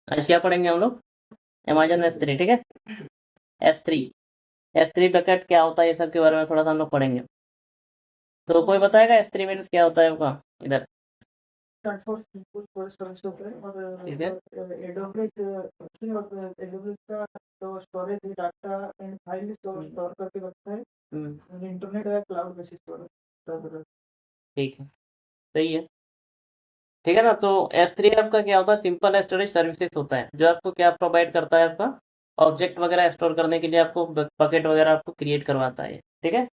आज क्या पढ़ेंगे हम लोग? अमेजन S3, ठीक है। S3, S3 पैकेट क्या होता है, ये सब के बारे में थोड़ा सा हम लोग पढ़ेंगे। तो कोई बताएगा S3 मीन्स क्या होता है आपका इधर? ट्रांसपोर्ट कुछ सर्विस होता है और ठीक है। एडोफ्रेज एडोफ्रेज का तो storage data and file store करके रखता है। इंटरनेट या क्लाउड बेसिस स्टोर। ठीक है, सही है। ठीक है ना। तो S3 आपका क्या होता है? सिंपल स्टोरेज सर्विसेज होता है, जो आपको क्या प्रोवाइड करता है? आपका ऑब्जेक्ट वगैरह स्टोर करने के लिए आपको बकेट वगैरह आपको क्रिएट करवाता है, ठीक है।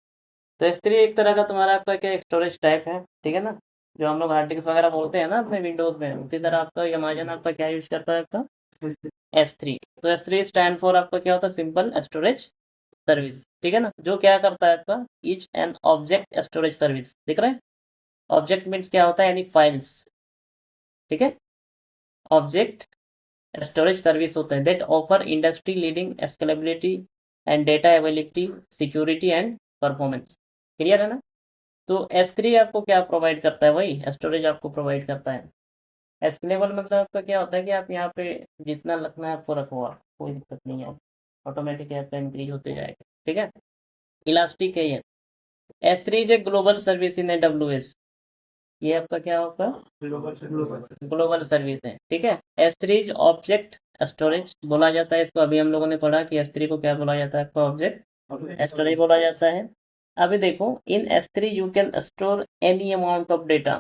तो S3 एक तरह का तुम्हारा आपका क्या स्टोरेज टाइप है, ठीक है ना। जो हम लोग हार्ड डिस्क वगैरह बोलते हैं ना अपने विंडोज में, उसी तरह आपका अमेजन आपका क्या यूज करता है आपका S3। तो S3 स्टैंड फॉर आपका क्या होता है? सिंपल स्टोरेज सर्विस, ठीक है ना। जो क्या करता है आपका each and object storage service, दिख रहा है? ऑब्जेक्ट मीन्स क्या होता है? यानी फाइल्स, ठीक है। ऑब्जेक्ट स्टोरेज सर्विस होते हैं that offer industry leading scalability and data availability, security and performance. Clear है ना। तो S3 आपको क्या प्रोवाइड करता है? वही स्टोरेज आपको प्रोवाइड करता है। स्केलेबल मतलब आपका क्या होता है कि आप यहाँ पे जितना रखना है आपको रखो, आप कोई दिक्कत नहीं है, ऑटोमेटिक आपका इंक्रीज होते जाएगा, ठीक है। इलास्टिक है ये। S3 is a global service in AWS। ये आपका क्या होगा? ग्लोबल सर्विस है, ठीक है। S3 ऑब्जेक्ट स्टोरेज बोला जाता है इसको। अभी हम लोगों ने पढ़ा कि S3 को क्या बोला जाता है? आपका ऑब्जेक्ट स्टोरेज बोला जाता है। अभी देखो, इन S3 you can store any amount of data.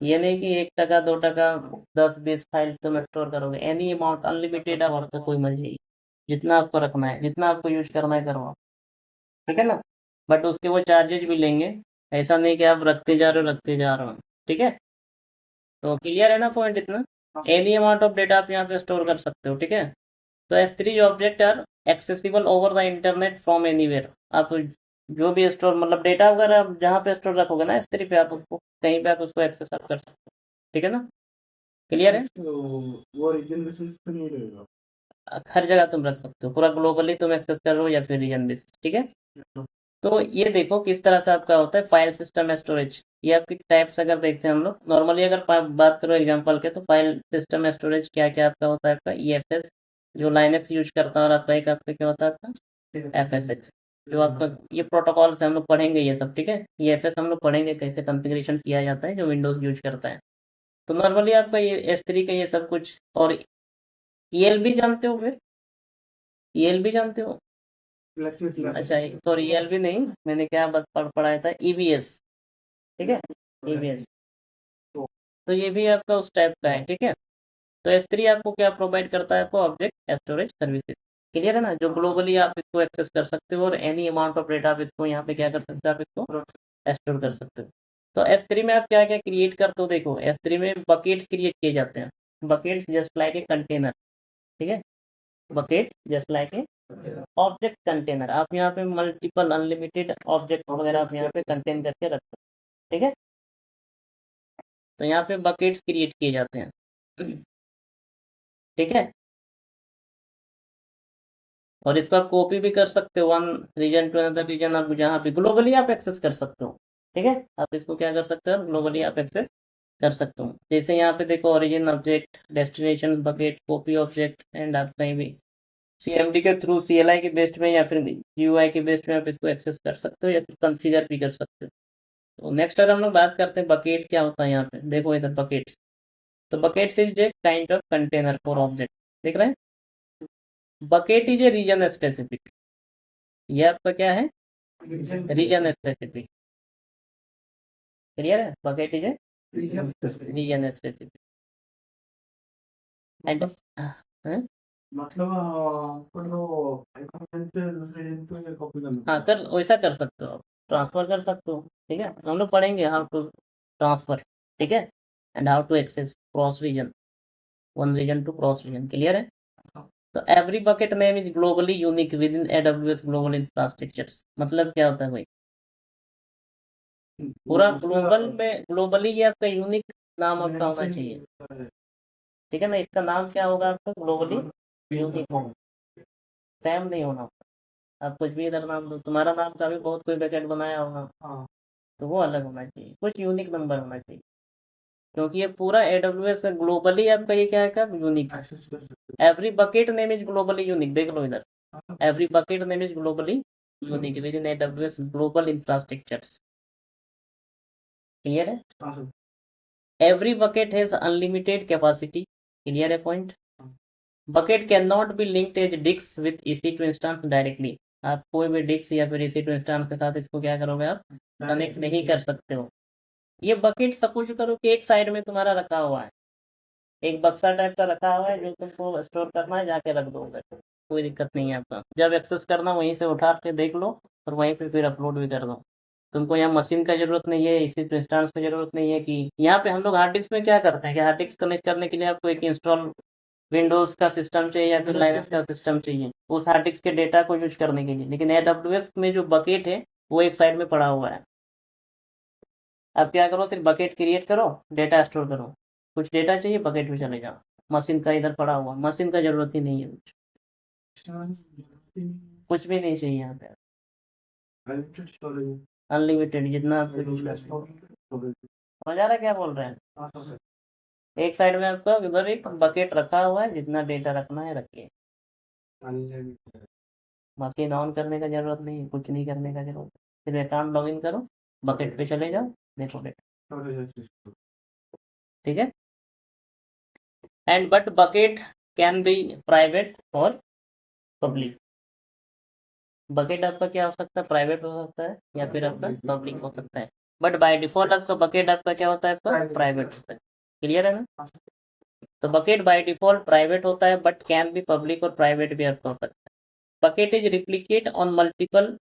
ये नहीं कि 1 टका 2 टका 10-20 फाइल तुम स्टोर करोगे। एनी अमाउंट, अनलिमिटेड है, आपका कोई मर्जी, जितना आपको रखना है, जितना आपको यूज करना है करो, ठीक है ना। बट उसके वो चार्जेज भी लेंगे। ऐसा नहीं कि आप रखते जा रहे हो, ठीक है। तो क्लियर है ना पॉइंट इतना? एनी अमाउंट ऑफ डेटा आप यहाँ पे स्टोर कर सकते हो, ठीक है। तो S3 object are accessible over the internet from anywhere. आप जो भी स्टोर मतलब डेटा वगैरह आप जहाँ पे स्टोर रखोगे ना S3 पे, आप उसको कहीं पे आप उसको एक्सेस आप कर सकते हो, ठीक है ना। क्लियर है? वो रीजन बेसिस पे नहीं रहेगा। हर जगह तुम रख सकते हो, पूरा ग्लोबली तुम एक्सेस कर रहे हो या फिर रीजन बेसिस, ठीक है। तो ये देखो किस तरह से आपका होता है फाइल सिस्टम स्टोरेज। ये आपकी टाइप्स अगर देखते हैं हम लोग नॉर्मली, अगर बात करो एग्जांपल के, तो फाइल सिस्टम स्टोरेज क्या क्या आपका होता है? आपका EFS, जो लाइनक्स यूज करता है, और आपका एक आपका क्या होता है? आपका FSH, जो आपका ये प्रोटोकॉल से हम लोग पढ़ेंगे ये सब, ठीक है। EFS हम लोग पढ़ेंगे कैसे कॉन्फ़िगरेशन किया जाता है, जो विंडोज यूज करता है। तो नॉर्मली आपका ये S3 का ये सब कुछ। और ELB जानते हो फिर? ELB जानते हो? अच्छा, सॉरी, ELB नहीं, मैंने क्या पढ़ाया था, EBS, ठीक है। EBS, तो ये भी आपका उस टाइप का है, ठीक है। तो S3 आपको क्या प्रोवाइड करता है? आपको ऑब्जेक्ट स्टोरेज सर्विसेज। क्लियर है ना। जो ग्लोबली आप इसको एक्सेस कर सकते हो, और एनी अमाउंट ऑफ डेटा आप इसको यहाँ पे क्या कर सकते हो? आप इसको स्टोर कर सकते हो। तो S3 में आप क्या क्या क्रिएट करते हो? देखो, S3 में बकेट्स क्रिएट किए जाते हैं। Buckets just like a container, ठीक है। बकेट जस्ट लाइक ए ऑब्जेक्ट कंटेनर। आप यहाँ पे मल्टीपल अनलिमिटेड ऑब्जेक्ट वगैरह आप यहाँ पे कंटेन करके रखते हो, ठीक है। तो यहाँ पे बकेट्स क्रिएट किए जाते हैं, ठीक है। और इसको आप कॉपी भी कर सकते हो, one region to another region, आप जहाँ पे ग्लोबली आप एक्सेस कर सकते हो, ठीक है। आप इसको क्या कर सकते हो? ग्लोबली आप एक्सेस कर सकते हो। जैसे यहाँ पे देखो, origin object, destination bucket, copy object, and आप कहीं भी CMD के थ्रू, CLI के बेस्ड में या फिर GUI के बेस्ड में आप इसको एक्सेस कर सकते हो, या फिर कंफिगर भी कर सकते हो। तो नेक्स्ट अगर हम लोग बात करते हैं बकेट क्या होता है, यहाँ पे देखो इधर बकेट्स। तो buckets is a kind of container for object, देख रहे हैं। Bucket is a region specific. ये आपका क्या है? Region specific. क्लियर है? Bucket is a region specific and मतलब अपन को एक से दूसरे दिन पे कॉपी करना हाँ, कर वैसा कर सकते हो, ट्रांसफर कर सकते हो, ठीक है। हम लोग पढ़ेंगे हाउ टू ट्रांसफर, ठीक है, and how to access cross region, one region to cross region. Clear है? तो every bucket name is globally unique within AWS global infrastructures. मतलब क्या होता है भाई? पूरा ग्लोबल में, ग्लोबली ये आपका यूनिक नाम आपका होना चाहिए, ठीक है ना। इसका नाम क्या होगा आपका? ग्लोबली यूनिक होगा, सेम नहीं होना। आप कुछ भी इधर नाम दो, तुम्हारा नाम का भी बहुत कोई बैकेट बनाया होगा, तो वो अलग होना चाहिए, कुछ यूनिक नंबर होना चाहिए, क्योंकि ये पूरा AWS का ग्लोबली आपका ये क्या है unique. Every bucket name is globally unique, देख लो इधर, every bucket name is globally unique within AWS global infrastructures. Clear है? Every bucket has unlimited capacity. Clear है point? Bucket can not be linked as disk with EC2 instance directly. आप कोई भी disc या फिर EC2 instance के साथ इसको क्या करोगे, आप कनेक्ट नहीं कर सकते हो। ये बकेट सपोज करो कि एक साइड में तुम्हारा रखा हुआ है, एक बक्सा टाइप का रखा हुआ है, जो तुमको स्टोर करना है जाके रख दो उधर, कोई दिक्कत नहीं है आपका। जब एक्सेस करना वहीं से उठा के देख लो और वहीं पे फिर अपलोड भी कर दो। तुमको यहाँ मशीन का जरूरत नहीं है, इसी इंस्टेंस की जरूरत नहीं है कि यहाँ पे हम लोग हार्ड डिस्क में क्या करते हैं कि हार्ड डिस्क कनेक्ट करने के लिए आपको एक इंस्टॉल विंडोज का सिस्टम चाहिए या फिर लाइनक्स का सिस्टम चाहिए उस हार्ड डिस्क के डेटा को यूज करने के लिए। लेकिन AWS में जो बकेट है वो एक साइड में पड़ा हुआ है। अब क्या करो, सिर्फ बकेट क्रिएट करो, डेटा स्टोर करो, कुछ डेटा चाहिए बकेट में चले जाओ, मशीन का इधर पड़ा हुआ, मशीन का जरूरत ही नहीं है, कुछ भी नहीं चाहिए यहाँ पे। अनलिमिटेड जितना आप यूज कर सकते हो। समझ आ रहा है क्या बोल रहे हैं? एक साइड में आपका उधर एक बकेट रखा हुआ है, जितना डेटा रखना है रखिए, मशीन ऑन करने का जरूरत नहीं है, कुछ नहीं करने का जरूरत, सिर्फ अकाउंट लॉगिन करो, बकेट पे चले जाओ, देखो डेटा। ठीक है? And but bucket can be private और पब्लिक। बकेट आपका क्या हो सकता है, प्राइवेट हो सकता है या फिर आपका पब्लिक हो सकता है, बट बाय डिफॉल्ट आपका बकेट आपका क्या होता है, आपका प्राइवेट होता है। क्लियर है ना? तो बकेट बाय डिफॉल्ट प्राइवेट होता है, बट कैन भी पब्लिक और प्राइवेट भी आपका हो सकता है। Bucket is replicate on multiple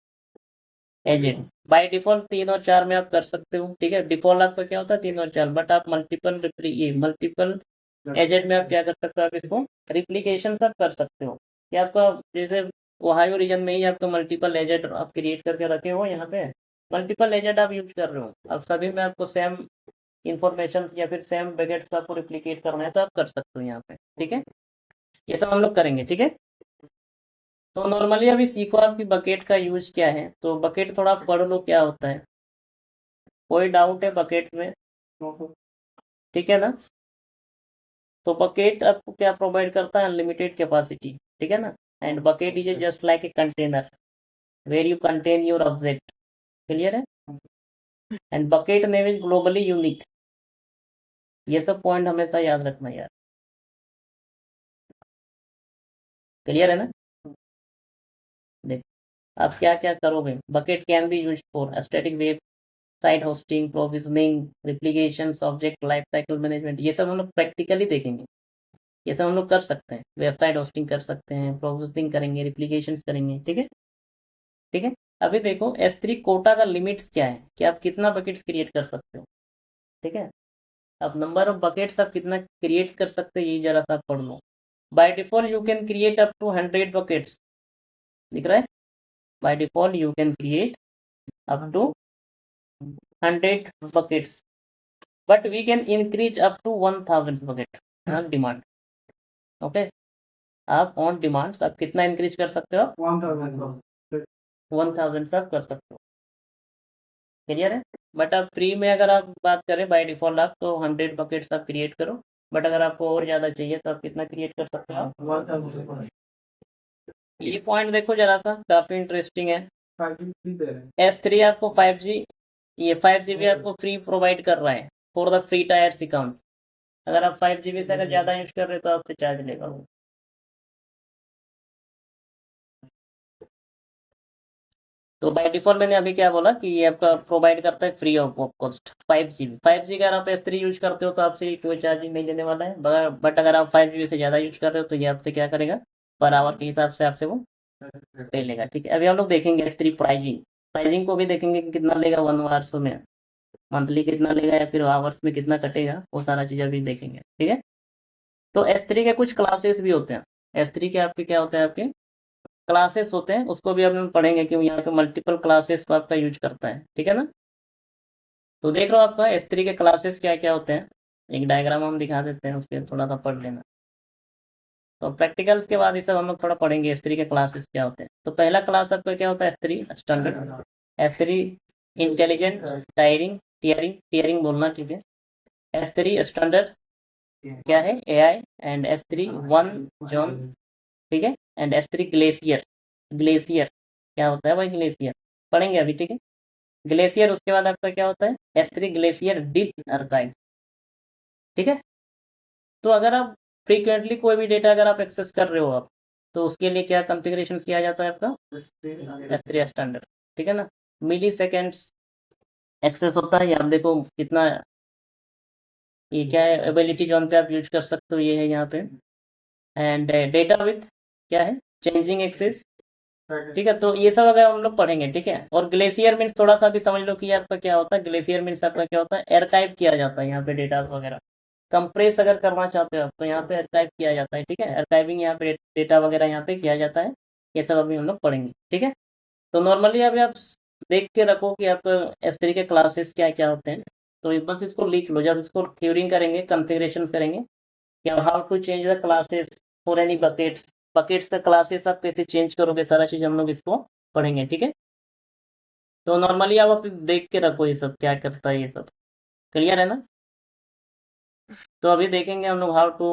agent. By default 3 और 4 में आप कर सकते हो। ठीक है, डिफॉल्ट आपका क्या होता है 3 और 4, बट आप मल्टीपल एजेंट में आप क्या कर सकते हो, आप इसको रिप्लीकेशन सब कर सकते हो कि आपका जैसे ओहायो रीजन में ही आपका मल्टीपल एजेंट आप क्रिएट करके रखे हो, यहाँ पे मल्टीपल एजेंट आप यूज कर रहे हो, अब सभी में आपको सेम इंफॉर्मेशन या फिर सेम बकेट्स आपको रिप्लीकेट करना है तो आप कर सकते हो यहाँ पे। ठीक है, ये सब हम लोग करेंगे। ठीक है, तो नॉर्मली अभी सीखो आपकी बकेट का यूज क्या है। तो बकेट थोड़ा पढ़ लो क्या होता है, कोई डाउट है बकेट में? ठीक है ना? तो बकेट आपको क्या प्रोवाइड करता है, अनलिमिटेड कैपेसिटी। ठीक है ना? And bucket is just like a container where you contain your object. Clear है? And bucket name is globally unique. ये सब पॉइंट हमेशा याद रखना यार। क्लियर है ना? देख, आप क्या क्या करोगे, bucket can be use for static web site hosting, provisioning, replication, object life cycle management. ये सब हम लोग प्रैक्टिकली देखेंगे, ये सब हम लोग कर सकते हैं। वेबसाइट होस्टिंग कर सकते हैं, प्रोविजनिंग करेंगे, रिप्लिकेशन करेंगे। ठीक है? ठीक है, अभी देखो S3 कोटा का लिमिट्स क्या है कि आप कितना बकेट्स क्रिएट कर सकते हो। ठीक है, अब नंबर ऑफ बकेट्स आप कितना क्रिएट कर सकते हो ये जरा सा पढ़ लो। By default you can create up to 100 buckets, दिख रहा है? By default you can create up to 100 buckets, but we can increase up to 1000 bucket on demand. Okay, आप ऑन डिमांड आप कितना इंक्रीज कर सकते हो, 1000 तक कर सकते हो। क्लियर है? बट आप फ्री में अगर आप बात करें बाय डिफॉल्ट आप तो 100 बकेट्स आप क्रिएट करो, बट अगर आपको और ज़्यादा चाहिए तो आप कितना क्रिएट कर सकते हो। ये पॉइंट देखो जरा सा, काफ़ी इंटरेस्टिंग है। S3 आपको 5G, ये 5GB आपको फ्री प्रोवाइड कर रहा है for the free tyres account. अगर आप 5GB से अगर ज़्यादा यूज कर रहे हो तो आपसे चार्ज लेगा वो। तो बाय डिफॉल्ट मैंने अभी क्या बोला कि ये आपका प्रोवाइड करता है free of cost 5GB। 5G अगर आप S3 यूज करते हो तो आपसे कोई चार्जिंग नहीं देने वाला है, बट अगर आप 5GB से ज़्यादा यूज कर रहे हो तो ये आपसे क्या करेगा, पर आवर के हिसाब से आपसे वो पे लेगा। ठीक है, अभी हम लोग देखेंगे S3 प्राइजिंग को भी देखेंगे कि कितना लेगा 1 आवर्स में, मंथली कितना लेगा या फिर आवर्स में कितना कटेगा, वो सारा चीज़ अभी देखेंगे। ठीक है, तो S3 के कुछ क्लासेस भी होते हैं। S3 के आपके क्या होते हैं, आपके क्लासेस होते हैं, उसको भी हम पढ़ेंगे कि यहाँ पे मल्टीपल क्लासेस को आपका यूज करता है। ठीक है ना? तो देख लो आपका S3 के क्लासेस क्या क्या होते हैं, एक डायग्राम हम दिखा देते हैं, उसके थोड़ा सा पढ़ लेना। तो प्रैक्टिकल्स के बाद ये सब हम लोग थोड़ा पढ़ेंगे S3 के क्लासेस क्या होते हैं। तो पहला क्लास आपका क्या होता है, S3 standard, S3 intelligent, tearing बोलना, ठीक है, S3 स्टैंडर्ड क्या है AI एंड S3 1 जॉन, ठीक है, एंड S3 ग्लेशियर। ग्लेशियर क्या होता है भाई? ग्लेशियर पढ़ेंगे अभी, ठीक है। ग्लेशियर उसके बाद आपका क्या होता है? S3 ग्लेशियर डीप आर्काइव, ठीक है। तो अगर आप फ्रीक्वेंटली कोई भी डेटा अगर आप एक्सेस कर रहे हो आप, तो उसके लिए क्या कॉन्फ़िगरेशन किया जाता है आपका? S3 स्टैंडर्ड, ठीक है ना। मिली सेकेंड्स एक्सेस होता है, यहाँ देखो कितना, ये क्या है, एबिलिटी जोन पे आप यूज कर सकते हो, ये है यहाँ पे। एंड डेटा विथ क्या है? चेंजिंग एक्सेस, ठीक है। तो ये सब अगर हम लोग पढ़ेंगे, ठीक है। और ग्लेशियर मीन्स थोड़ा सा भी समझ लो कि आपका क्या होता है। ग्लेशियर मीन्स आपका क्या होता है? आर्काइव किया जाता है यहाँ पे डेटा वगैरह। कंप्रेस अगर करना चाहते हो आप, तो यहाँ पे आर्काइव किया जाता है, ठीक है। आर्काइविंग यहाँ पे डेटा वगैरह यहाँ पे किया जाता है। ये सब अभी हम लोग पढ़ेंगे, ठीक है। तो नॉर्मली अभी आप देख के रखो कि आप S3 के क्लासेस क्या क्या होते हैं। तो बस इसको लिख लो, जब इसको थ्योरिंग करेंगे, कॉन्फ़िगरेशन करेंगे कि how to change the classes for any buckets. Buckets का क्लासेस आप कैसे चेंज करोगे, सारा चीज़ हम लोग इसको पढ़ेंगे, ठीक है। तो नॉर्मली आप देख के रखो ये सब क्या करता है, ये सब क्लियर है ना। तो अभी देखेंगे हम लोग how to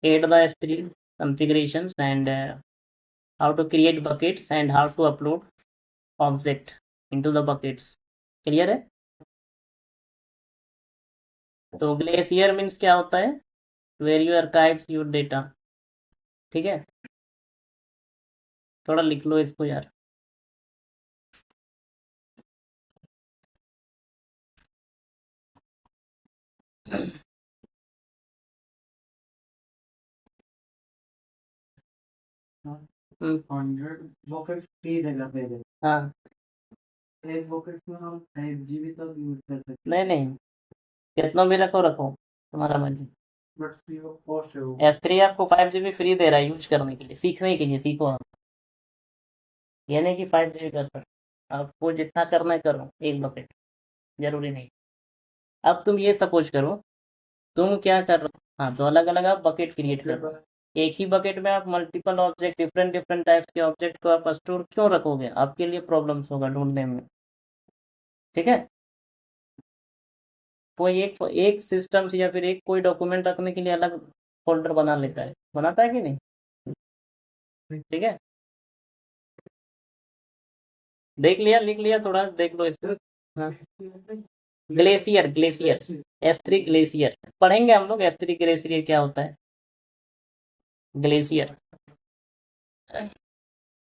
add the S3 configurations and how to create buckets and how to upload object into the buckets, clear है। तो ग्लेशियर मीन्स क्या होता है? Where you archives your data, ठीक है। थोड़ा लिख लो इसको यार। हम्म, 100 बकेट फ्री देगा पहले। हाँ, एक बकेट में हम 5 GB तक यूज कर सकते नहीं नहीं, कितना भी रखो रखो, तुम्हारा मर्जी। बट फ्री ऑफ कॉस्ट है वो। S3 आपको 5 GB फ्री दे रहा है यूज करने के लिए, सीखने के लिए, सीखो आप। ये नहीं कि 5 GB कर सकते, आपको जितना करना है करो, एक बकेट जरूरी नहीं। अब तुम ये सपोज करो, तुम क्या कर रहे हो? हाँ, तो अलग अलग आप बकेट क्रिएट कर रहे हो। एक ही बकेट में आप multiple object, different different types के ऑब्जेक्ट को आप स्टोर क्यों रखोगे? आपके लिए प्रॉब्लम्स होगा ढूंढने में, ठीक है। कोई एक एक सिस्टम से या फिर एक कोई डॉक्यूमेंट रखने के लिए अलग फोल्डर बना लेता है, बनाता है कि नहीं? ठीक है, देख लिया, लिख लिया, थोड़ा देख लो इसको। हाँ, ग्लेशियर, ग्लेशियर, S3 ग्लेशियर पढ़ेंगे हम लोग। S3 ग्लेशियर क्या होता है? ग्लेशियर